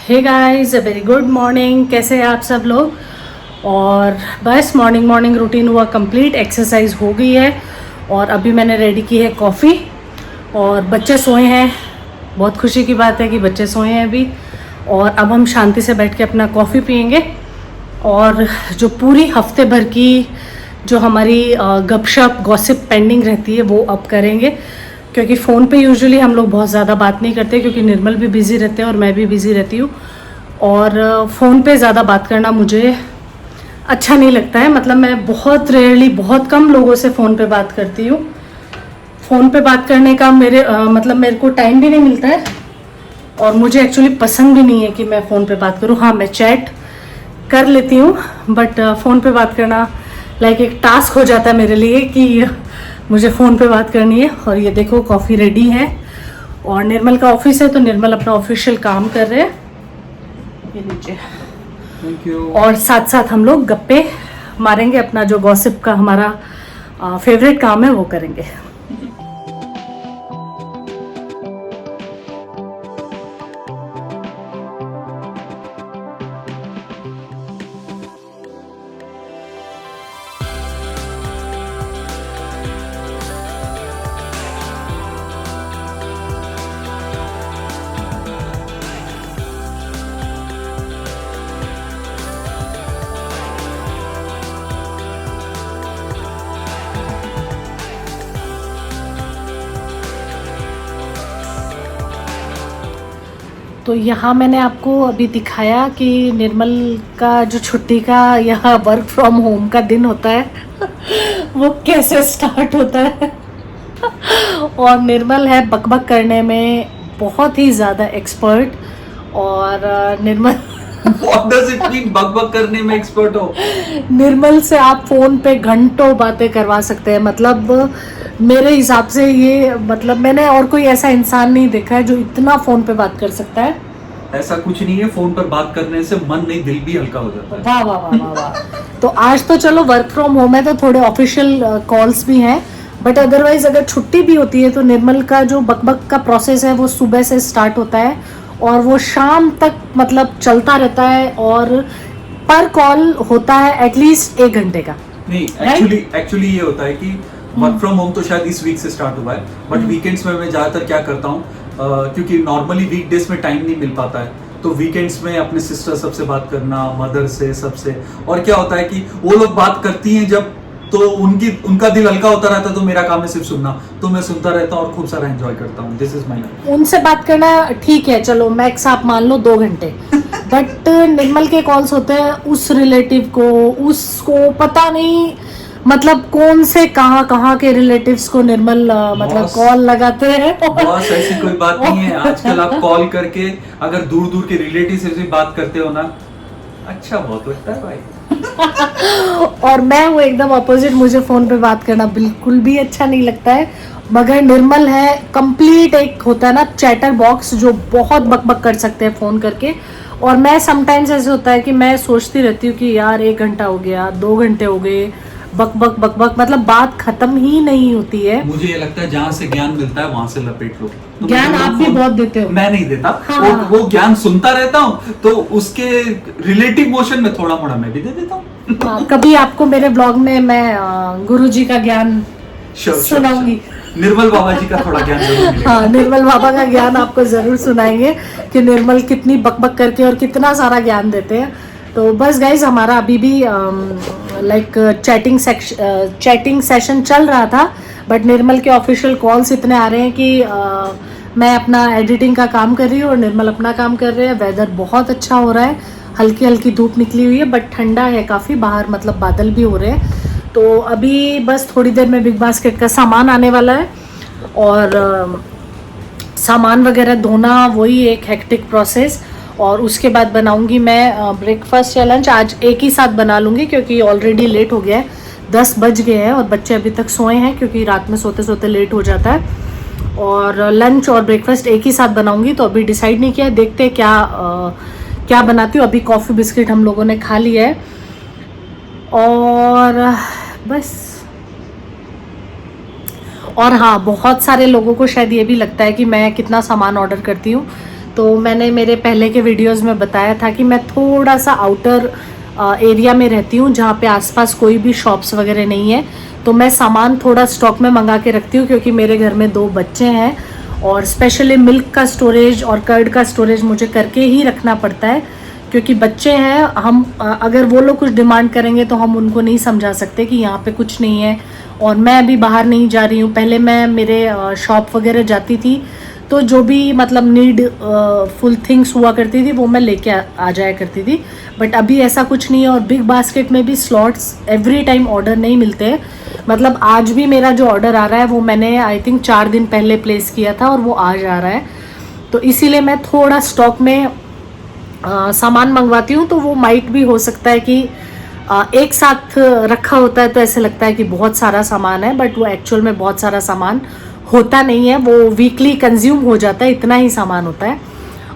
Hey guys, a very good morning. कैसे हैं आप सब लोग। और बस मॉर्निंग रूटीन हुआ कंप्लीट, एक्सरसाइज हो गई है और अभी मैंने रेडी की है कॉफ़ी और बच्चे सोए हैं। बहुत खुशी की बात है कि बच्चे सोए हैं अभी और अब हम शांति से बैठ के अपना कॉफ़ी पियेंगे और जो पूरी हफ्ते भर की जो हमारी गपशप गॉसिप पेंडिंग रहती है वो अब करेंगे, क्योंकि फ़ोन पे यूजुअली हम लोग बहुत ज़्यादा बात नहीं करते क्योंकि निर्मल भी बिज़ी रहते हैं और मैं भी बिज़ी रहती हूँ और फ़ोन पे ज़्यादा बात करना मुझे अच्छा नहीं लगता है। मतलब मैं बहुत रेयरली, बहुत कम लोगों से फ़ोन पे बात करती हूँ। फ़ोन पे बात करने का मतलब मेरे को टाइम भी नहीं मिलता है और मुझे एक्चुअली पसंद भी नहीं है कि मैं फ़ोन पे बात करूँ। हाँ, मैं चैट कर लेती हूँ बट फ़ोन पे बात करना लाइक एक टास्क हो जाता है मेरे लिए कि मुझे फ़ोन पे बात करनी है। और ये देखो कॉफ़ी रेडी है और निर्मल का ऑफिस है तो निर्मल अपना ऑफिशियल काम कर रहे हैं। ये नीचे थैंक यू। और साथ साथ हम लोग गप्पे मारेंगे, अपना जो गॉसिप का हमारा फेवरेट काम है वो करेंगे। तो यहाँ मैंने आपको अभी दिखाया कि निर्मल का जो छुट्टी का यह वर्क फ्रॉम होम का दिन होता है वो कैसे स्टार्ट होता है। और निर्मल है बकबक करने में बहुत ही ज़्यादा एक्सपर्ट। और निर्मल What does it mean बक करने में एक्सपर्ट हो? निर्मल से आप फ़ोन पे घंटों बातें करवा सकते हैं। मतलब मेरे हिसाब से ये, मतलब मैंने और कोई ऐसा इंसान नहीं देखा है जो इतना फ़ोन पे बात कर सकता है। ऐसा कुछ नहीं है, फोन पर बात करने से मन नहीं दिल भी हल्का हो जाता है। वाह वाह वाह वाह वाह। तो आज तो चलो वर्क फ्रॉम होम है तो थोड़े ऑफिशियल कॉल्स भी हैं, बट अदरवाइज अगर छुट्टी भी होती है तो निर्मल का जो बकबक का प्रोसेस है वो सुबह से स्टार्ट होता है और वो शाम तक मतलब चलता रहता है और पर कॉल होता है एटलीस्ट 1 घंटे का। नहीं, एक्चुअली ये होता है कि वर्क फ्रॉम होम तो शायद इस वीक से स्टार्ट हुआ है, बट वीकेंड्स में मैं ज्यादातर क्या करता हूँ, क्योंकि नॉर्मली वीकडेज में टाइम नहीं मिल पाता है, तो वीकेंड्स में अपने सिस्टर सबसे बात करना, मदर से, सबसे। और क्या होता है कि वो लोग बात करती हैं जब, तो उनका दिल हल्का होता रहता है, तो मेरा काम है सिर्फ सुनना, तो मैं सुनता रहता हूँ और खूब सारा एंजॉय करता हूँ। This is my life. उनसे बात करना ठीक है, चलो मैक्स आप मान लो 2 घंटे, बट निर्मल के कॉल्स होते हैं उस रिलेटिव को, उसको पता नहीं मतलब कौन से कहाँ के रिलेटिव्स को निर्मल मतलब कॉल लगाते हैं। बॉस, ऐसी कोई बात नहीं है। आजकल आप कॉल करके अगर दूर दूर के रिलेटिव से भी बात करते हो ना, अच्छा बहुत लगता है भाई। और मैं हूँ एकदम अपोजिट, मुझे फोन पे बात करना बिल्कुल भी अच्छा नहीं लगता है। मगर निर्मल है कंप्लीट, एक होता है ना चैटर बॉक्स जो बहुत बकबक कर सकते हैं फोन करके। और मैं समटाइम्स ऐसे होता है कि मैं सोचती रहती हूँ कि यार 1 घंटा हो गया, 2 घंटे हो गए, बकबक बकबक, मतलब बात खत्म ही नहीं होती है। मुझे ये लगता है जहाँ से ज्ञान मिलता है वहां से लपेट लो। तो ज्ञान आप भी बहुत देते हो। मैं नहीं देता। हाँ। वो ज्ञान सुनता रहता हूँ, तो उसके रिलेटिव मोशन में थोड़ा मोड़ा मैं भी दे देता हूँ। हाँ, कभी आपको मेरे ब्लॉग में मैं गुरुजी का ज्ञान सुनाऊंगी। निर्मल बाबा जी का थोड़ा ज्ञान जरूर मिलेगा। हाँ, निर्मल बाबा का ज्ञान आपको जरूर सुनाएंगे कि निर्मल कितनी बकबक करके और कितना सारा ज्ञान देते हैं। तो बस गाइज, हमारा अभी भी लाइक चैटिंग सेशन चल रहा था, बट निर्मल के ऑफिशियल कॉल्स इतने आ रहे हैं कि मैं अपना एडिटिंग का काम कर रही हूँ और निर्मल अपना काम कर रहे हैं। वेदर बहुत अच्छा हो रहा है, हल्की हल्की धूप निकली हुई है बट ठंडा है काफ़ी बाहर, मतलब बादल भी हो रहे हैं। तो अभी बस थोड़ी देर में बिग बास्केट का सामान आने वाला है और सामान वगैरह धोना वही एक हेक्टिक प्रोसेस। और उसके बाद बनाऊंगी मैं ब्रेकफास्ट या लंच। आज एक ही साथ बना लूँगी क्योंकि ऑलरेडी लेट हो गया है, 10 बज गए हैं और बच्चे अभी तक सोए हैं क्योंकि रात में सोते सोते लेट हो जाता है। और लंच और ब्रेकफास्ट एक ही साथ बनाऊंगी, तो अभी डिसाइड नहीं किया है, देखते हैं क्या बनाती हूँ। अभी कॉफ़ी बिस्किट हम लोगों ने खा लिया है और बस। और हाँ, बहुत सारे लोगों को शायद ये भी लगता है कि मैं कितना सामान ऑर्डर करती हूँ, तो मैंने मेरे पहले के वीडियोस में बताया था कि मैं थोड़ा सा आउटर एरिया में रहती हूँ जहाँ पे आसपास कोई भी शॉप्स वगैरह नहीं है। तो मैं सामान थोड़ा स्टॉक में मंगा के रखती हूँ क्योंकि मेरे घर में 2 बच्चे हैं और स्पेशली मिल्क का स्टोरेज और कर्ड का स्टोरेज मुझे करके ही रखना पड़ता है क्योंकि बच्चे हैं। हम अगर वो लोग कुछ डिमांड करेंगे तो हम उनको नहीं समझा सकते कि यहाँ पे कुछ नहीं है। और मैं अभी बाहर नहीं जा रही हूँ, पहले मैं मेरे शॉप वगैरह जाती थी तो जो भी मतलब नीड फुल थिंग्स हुआ करती थी वो मैं लेके आ जाया करती थी। बट अभी ऐसा कुछ नहीं है और बिग बास्केट में भी स्लॉट्स एवरी टाइम ऑर्डर नहीं मिलते हैं। मतलब आज भी मेरा जो ऑर्डर आ रहा है वो मैंने आई थिंक 4 दिन पहले प्लेस किया था और वो आज आ रहा है। तो इसीलिए मैं थोड़ा स्टॉक में सामान मंगवाती हूँ। तो वो माइट भी हो सकता है कि एक साथ रखा होता है तो ऐसे लगता है कि बहुत सारा सामान है, बट वो एक्चुअल में बहुत सारा सामान होता नहीं है। वो वीकली कंज्यूम हो जाता है, इतना ही सामान होता है।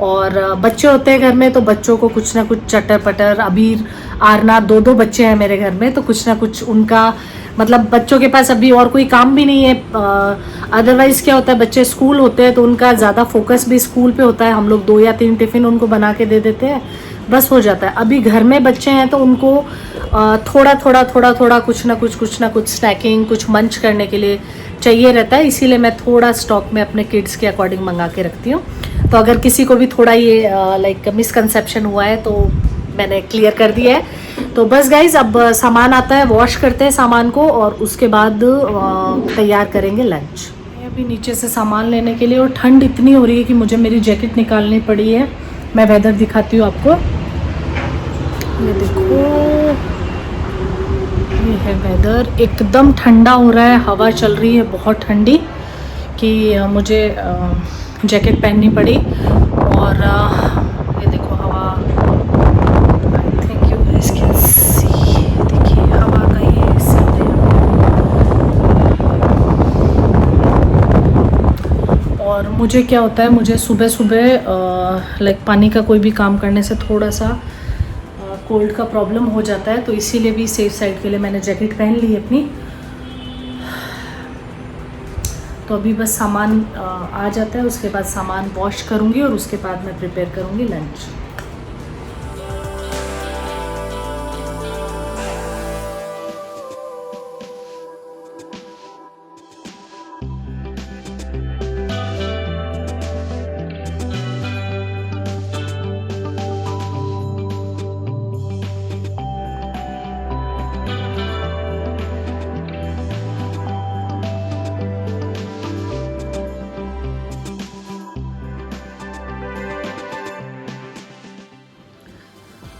और बच्चे होते हैं घर में तो बच्चों को कुछ ना कुछ चटर पटर, अबीर, आरना, 2 बच्चे हैं मेरे घर में तो कुछ ना कुछ उनका मतलब बच्चों के पास अभी और कोई काम भी नहीं है। अदरवाइज क्या होता है, बच्चे स्कूल होते हैं तो उनका ज़्यादा फोकस भी स्कूल पे होता है। हम लोग 2 या 3 टिफ़िन उनको बना के दे देते हैं, बस हो जाता है। अभी घर में बच्चे हैं तो उनको थोड़ा कुछ ना कुछ स्नैकिंग, कुछ मंच करने के लिए चाहिए रहता है। इसीलिए मैं थोड़ा स्टॉक में अपने किड्स के अकॉर्डिंग मंगा के रखती हूँ। तो अगर किसी को भी थोड़ा ये लाइक मिसकंसेप्शन हुआ है तो मैंने क्लियर कर दिया है। तो बस गाइज अब सामान आता है, वॉश करते हैं सामान को और उसके बाद तैयार करेंगे लंच। मैं अभी नीचे से सामान लेने के लिए और ठंड इतनी हो रही है कि मुझे मेरी जैकेट निकालनी पड़ी है। मैं वेदर दिखाती हूँ आपको, ये देखो, ये है वेदर। एकदम ठंडा हो रहा है, हवा चल रही है बहुत ठंडी कि मुझे जैकेट पहननी पड़ी। और ये देखो हवा, I think you guys can see, देखिए हवा का ये सीन है। और मुझे क्या होता है, मुझे सुबह लाइक पानी का कोई भी काम करने से थोड़ा सा कोल्ड का प्रॉब्लम हो जाता है। तो इसीलिए भी सेफ साइड के लिए मैंने जैकेट पहन ली अपनी। तो अभी बस सामान आ जाता है, उसके बाद सामान वॉश करूँगी और उसके बाद मैं प्रिपेयर करूँगी लंच।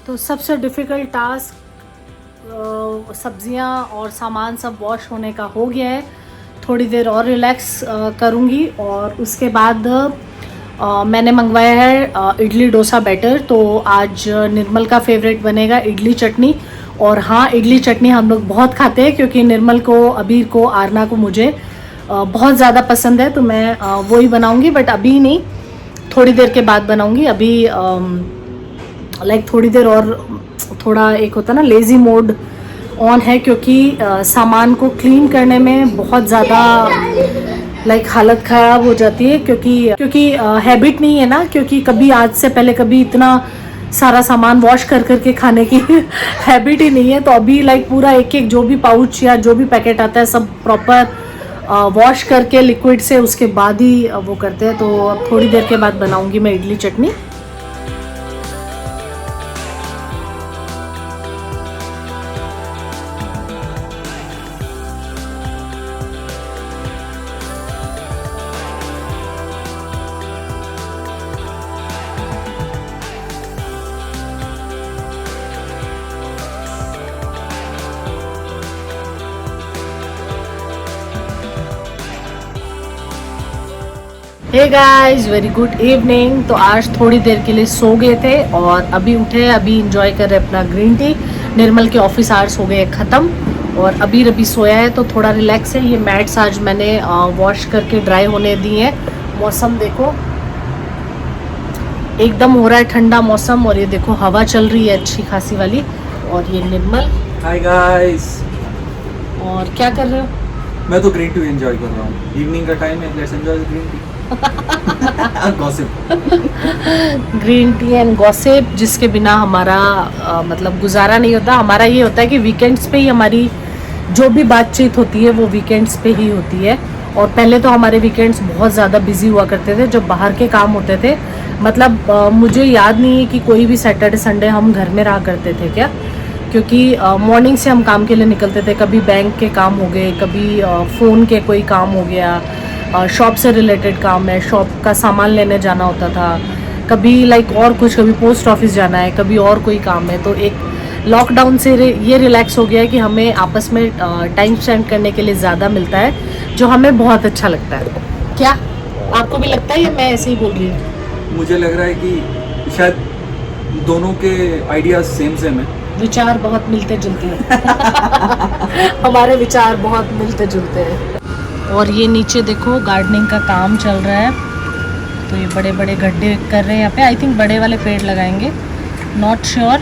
तो सबसे डिफ़िकल्ट टास्क सब्जियां और सामान सब वॉश होने का हो गया है। थोड़ी देर और रिलैक्स करूंगी और उसके बाद मैंने मंगवाया है इडली डोसा बैटर। तो आज निर्मल का फेवरेट बनेगा इडली चटनी। और हाँ, इडली चटनी हम लोग बहुत खाते हैं क्योंकि निर्मल को, अबीर को, आरना को, मुझे बहुत ज़्यादा पसंद है। तो मैं वो ही बनाऊंगी, बट अभी नहीं, थोड़ी देर के बाद बनाऊंगी। अभी लाइक थोड़ी देर और थोड़ा एक होता है ना लेज़ी मोड ऑन है क्योंकि सामान को क्लीन करने में बहुत ज़्यादा लाइक हालत ख़राब हो जाती है क्योंकि हैबिट नहीं है ना, क्योंकि कभी आज से पहले कभी इतना सारा सामान वॉश करके खाने की हैबिट ही नहीं है। तो अभी लाइक पूरा एक जो भी पाउच या जो भी पैकेट आता है सब प्रॉपर वॉश करके लिक्विड से उसके बाद ही वो करते हैं। तो अब थोड़ी देर के बाद बनाऊंगी मैं idli chutney. Hey guys, very good evening. तो आज थोड़ी देर के लिए सो गए थे और अभी उठे, अभी इंजॉय कर रहे अपना ग्रीन टी। निर्मल के ऑफिस आवर्स हो गए ख़त्म और अभी सोया है तो थोड़ा रिलैक्स है। ये मैट्स आज मैंने वॉश करके ड्राई होने दिए हैं। मौसम देखो, एकदम हो रहा है ठंडा मौसम और ये देखो हवा चल रही है अच्छी खासी वाली। और ये निर्मल, हाय गाइस। और क्या कर रहे हो? मैं तो ग्रीन टी एंजॉय कर रहा हूँ, इवनिंग का टाइम है, let's enjoy the green tea. Gossip. Green tea and gossip, जिसके बिना हमारा मतलब गुजारा नहीं होता। हमारा ये होता है कि वीकेंड्स पे ही हमारी जो भी बातचीत होती है वो वीकेंड्स पे ही होती है। और पहले तो हमारे वीकेंड्स बहुत ज़्यादा बिजी हुआ करते थे जब बाहर के काम होते थे। मतलब मुझे याद नहीं है कि कोई भी सैटरडे संडे हम घर में रहा करते थे क्या, क्योंकि मॉर्निंग से हम काम के लिए निकलते थे। कभी बैंक के काम हो गए, कभी फ़ोन के कोई काम हो गया, शॉप से रिलेटेड काम है, शॉप का सामान लेने जाना होता था, कभी लाइक और कुछ, कभी पोस्ट ऑफिस जाना है, कभी और कोई काम है। तो एक लॉकडाउन से ये रिलैक्स हो गया है कि हमें आपस में टाइम स्पेंड करने के लिए ज़्यादा मिलता है, जो हमें बहुत अच्छा लगता है। क्या आपको भी लगता है या मैं ऐसे ही बोल रही हूँ? मुझे लग रहा है कि शायद दोनों के आइडियाज सेम सेम है। विचार बहुत मिलते जुलते हैं। हमारे विचार बहुत मिलते जुलते हैं। और ये नीचे देखो गार्डनिंग का काम चल रहा है। तो ये बड़े बड़े गड्ढे कर रहे हैं यहाँ पे। आई थिंक बड़े वाले पेड़ लगाएंगे, नॉट श्योर,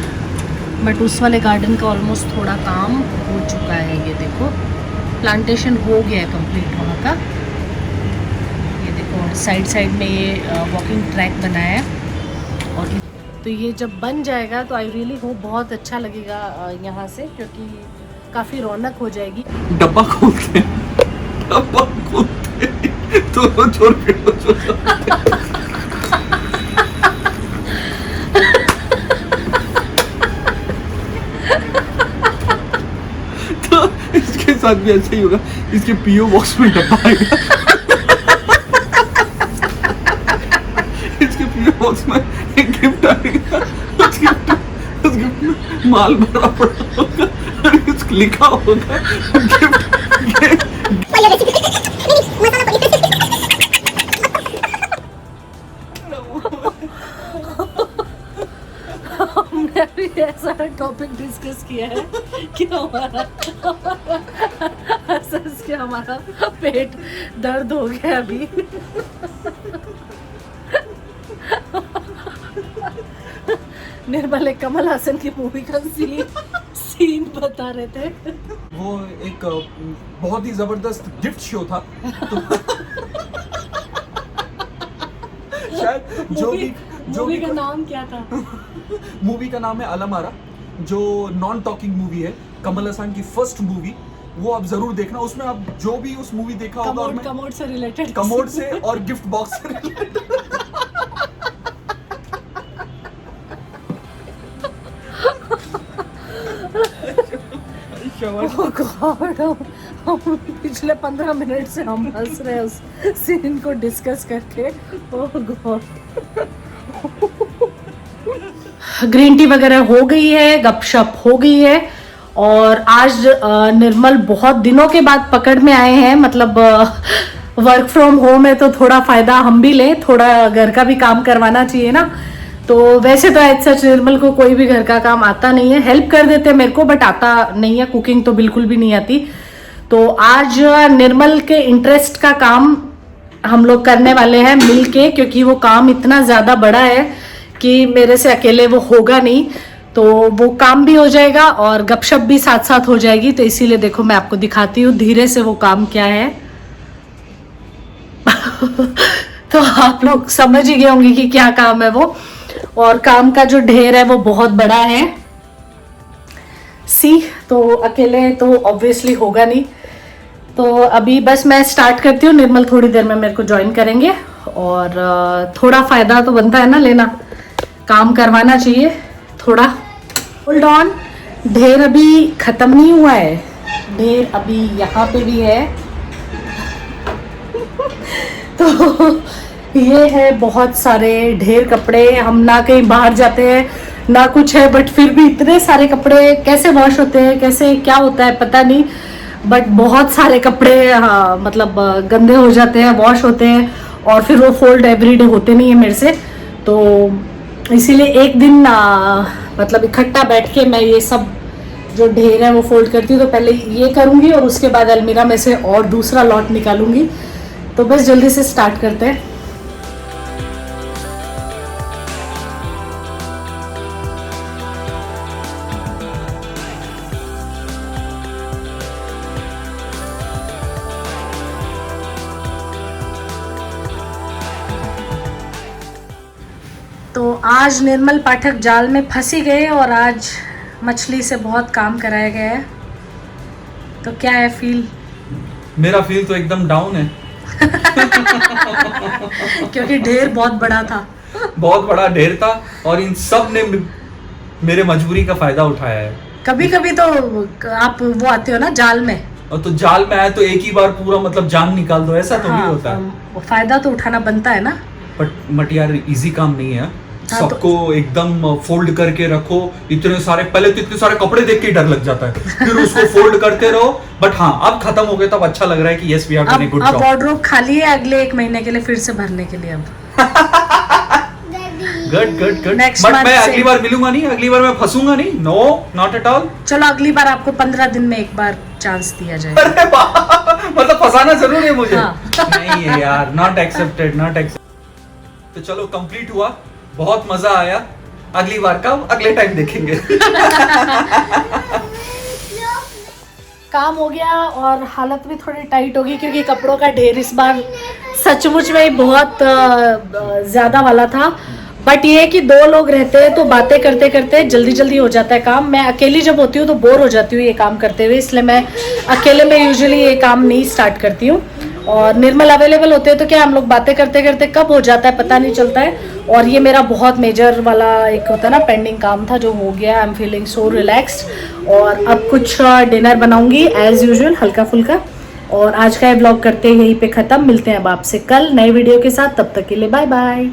बट उस वाले गार्डन का ऑलमोस्ट थोड़ा काम हो चुका है। ये देखो प्लांटेशन हो गया है कंप्लीट वहाँ का। ये देखो साइड साइड में ये वॉकिंग ट्रैक बनाया है। और तो ये जब बन जाएगा तो आई रियली होप बहुत अच्छा लगेगा यहाँ से, क्योंकि काफ़ी रौनक हो जाएगी। डब्बा खोलते हैं, डब्बा खोलते हैं, तो छोड़ के तो इसके साथ भी ऐसा ही होगा। इसके पीओ बॉक्स में डब्बा आएगा, इसके पीओ बॉक्स में एक गिफ्ट आएगा, उस गिफ्ट में माल भरा पड़ा होगा और कुछ लिखा होगा गिफ्ट। हमने अभी ऐसा टॉपिक डिस्कस किया है कि हमारा हंस के हमारा पेट दर्द हो गया अभी। निर्मल एक कमल हासन की मूवी का सीन बता रहे थे। वो एक बहुत ही जबरदस्त गिफ्ट शो था। तो शायद मूवी का नाम क्या था? मूवी का नाम है अलमारा, जो नॉन टॉकिंग मूवी है, कमल हसन की फर्स्ट मूवी। वो आप जरूर देखना। उसमें आप जो भी उस मूवी देखा होगा, कमोड से रिलेटेड, कमोड से और गिफ्ट बॉक्स से रिलेटेड। हम पिछले 15 मिनट से हम हंस रहे हैं उस सीन को डिस्कस करके। ओह गॉड। ग्रीन टी वगैरह हो गई है, गपशप हो गई है। और आज निर्मल बहुत दिनों के बाद पकड़ में आए हैं। मतलब वर्क फ्रॉम होम है तो थोड़ा फायदा हम भी लें, थोड़ा घर का भी काम करवाना चाहिए ना। तो वैसे तो एज सच निर्मल को कोई भी घर का काम आता नहीं है, हेल्प कर देते हैं मेरे को, बट आता नहीं है। कुकिंग तो बिल्कुल भी नहीं आती। तो आज निर्मल के इंटरेस्ट का काम हम लोग करने वाले हैं मिल के, क्योंकि वो काम इतना ज़्यादा बड़ा है कि मेरे से अकेले वो होगा नहीं। तो वो काम भी हो जाएगा और गपशप भी साथ साथ हो जाएगी। तो इसीलिए देखो मैं आपको दिखाती हूँ धीरे से वो काम क्या है। तो आप लोग समझ ही गए होंगे कि क्या काम है वो। और काम का जो ढेर है वो बहुत बड़ा है। तो अकेले तो ऑब्वियसली होगा नहीं। तो अभी बस मैं स्टार्ट करती हूँ, निर्मल थोड़ी देर में मेरे को ज्वाइन करेंगे। और थोड़ा फायदा तो बनता है ना लेना, काम करवाना चाहिए थोड़ा। होल्ड ऑन, ढेर अभी खत्म नहीं हुआ है, ढेर अभी यहाँ पे भी है। तो ये है बहुत सारे ढेर कपड़े। हम ना कहीं बाहर जाते हैं ना कुछ है, बट फिर भी इतने सारे कपड़े कैसे वॉश होते हैं, कैसे क्या होता है पता नहीं, बट बहुत सारे कपड़े मतलब गंदे हो जाते हैं, वॉश होते हैं और फिर वो फोल्ड एवरीडे होते नहीं है मेरे से। तो इसीलिए एक दिन मतलब इकट्ठा बैठ के मैं ये सब जो ढेर है वो फोल्ड करती हूँ। तो पहले ये करूँगी और उसके बाद अलमीरा में से और दूसरा लॉट निकालूंगी। तो बस जल्दी से स्टार्ट करते हैं। आज निर्मल पाठक जाल में फंसी गए और आज मछली से बहुत काम कराया गया है, तो क्या है फील? मेरा फील तो एकदम डाउन है। क्योंकि ढेर बहुत बड़ा था। बहुत बड़ा ढेर था और इन सब ने मेरे मजबूरी का फायदा उठाया है। कभी कभी तो आप वो आते हो ना जाल में, और तो जाल में आए तो एक ही बार पूरा मतलब जान निकाल दो, ऐसा थोड़ी होता है। फायदा तो उठाना बनता है ना। बट यार इजी काम नहीं है। हाँ, सबको एकदम फोल्ड करके रखो, इतने सारे, पहले तो इतने सारे कपड़े देख के डर लग जाता है, फिर उसको फोल्ड करते रहो। बट हाँ, अब खत्म हो गया तब अच्छा लग रहा है कि yes we are doing good job. अब वार्डरोब खाली है अगले 1 महीने के लिए फिर से भरने के लिए। अब गुड Next बट month मैं से- अगली बार मिलूंगा नहीं, अगली बार मैं फंसूंगा नहीं। No, not at all. चलो अगली बार आपको 15 दिन में एक बार चांस दिया जाए। अरे मतलब फंसाना जरूर है मुझे। हाँ। नहीं है यार, नॉट एक्सेप्टेड, नॉट एक्सेप्टेड। तो चलो कंप्लीट हुआ, बहुत मजा आया। अगली बार का अगले टाइम देखेंगे। काम हो गया और हालत भी थोड़ी टाइट होगी क्योंकि कपड़ों का ढेर इस बार सचमुच में ही बहुत ज्यादा वाला था। बट ये है कि 2 लोग रहते हैं तो बातें करते करते जल्दी जल्दी हो जाता है काम। मैं अकेली जब होती हूँ तो बोर हो जाती हूँ ये काम करते हुए, इसलिए मैं अकेले में यूजुअली ये काम नहीं स्टार्ट करती हूँ। और निर्मल अवेलेबल होते हैं तो क्या हम लोग बातें करते करते कब हो जाता है पता नहीं चलता है। और ये मेरा बहुत मेजर वाला एक होता है ना पेंडिंग काम था जो हो गया। I am feeling so relaxed. और अब कुछ डिनर बनाऊंगी एज यूजुअल, हल्का फुल्का। और आज का ये ब्लॉग करते हैं यहीं पे ख़त्म। मिलते हैं अब आपसे कल नए वीडियो के साथ, तब तक के लिए बाय बाय।